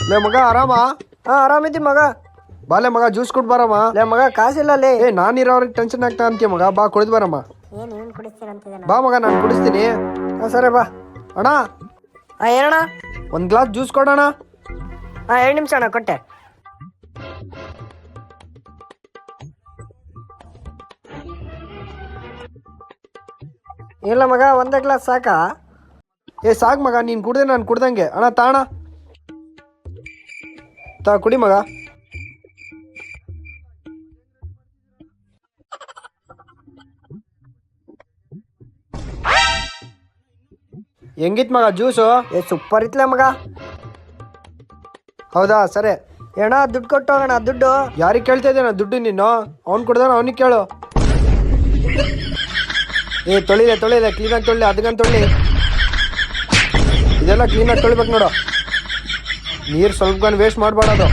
ಲೇ ಮಗ ಆರಾಮ? ಹಾ ಆರಾಮಿದ್ದಿ ಮಗ. ಬಾಲೆ ಮಗ ಜ್ಯೂಸ್ ಕೊಟ್ ಬಾರಮ್ಮ. ಲೇ ಮಗ ಕಾಸಿಲ್ಲ ಲೇ. ನಾನಿರೋರಿಗೆ ಟೆನ್ಷನ್ ಆಗ್ತಾ ಅಂತೀಯ ಮಗ, ಬಾ ಕುಡಿದ್ ಬಾರಮ್ಮ. ಬಾ ಮಗ ನಾನು ಕುಡಿಸ್ತೀನಿ. ಸರಿ ಬಾ ಅಣ್ಣ ಏನಣ್ಣ. ಒಂದ್ ಗ್ಲಾಸ್ ಜ್ಯೂಸ್ ಕೊಡೋಣ. 2 ನಿಮಿಷ ಅಣ್ಣ ಕೊಟ್ಟೆ. ಇಲ್ಲ ಮಗ ಒಂದೇ ಗ್ಲಾಸ್ ಸಾಕಾ? ಸಾಕ್ ಮಗ, ನೀನ್ ಕುಡ್ದೆ ನಾನು ಕುಡ್ದಂಗೆ. ಅಣ್ಣ ತಾಣ ಕುಡಿ ಮಗ. ಹೆಂಗಿತ್ ಮಗ ಜ್ಯೂಸು? ಸೂಪರ್ ಇತ್ಲೆ ಮಗ. ಹೌದಾ ಸರಿ ಅಣ್ಣ ದುಡ್ಡು ಕೊಟ್ಟು ಹೋಗೋಣ. ದುಡ್ಡು ಯಾರಿಗೆ ಕೇಳ್ತಾ ಇದ್ದೇನ ದುಡ್ಡು? ನೀನು ಅವ್ನು ಕೊಡ್ದಾನ ಅವನಿಗೆ ಕೇಳು. ತೊಳಿಲೆ ಕ್ಲೀನಾಗಿ ತೊಳಿ, ಅದಕ್ಕಂತ ತೊಳಿ. ಇದೆಲ್ಲ ಕ್ಲೀನಾಗಿ ತೊಳಿಬೇಕು ನೋಡು. ನೀರು ಸ್ವಲ್ಪ ವೇಸ್ಟ್ ಮಾಡಬಾರ್ದು.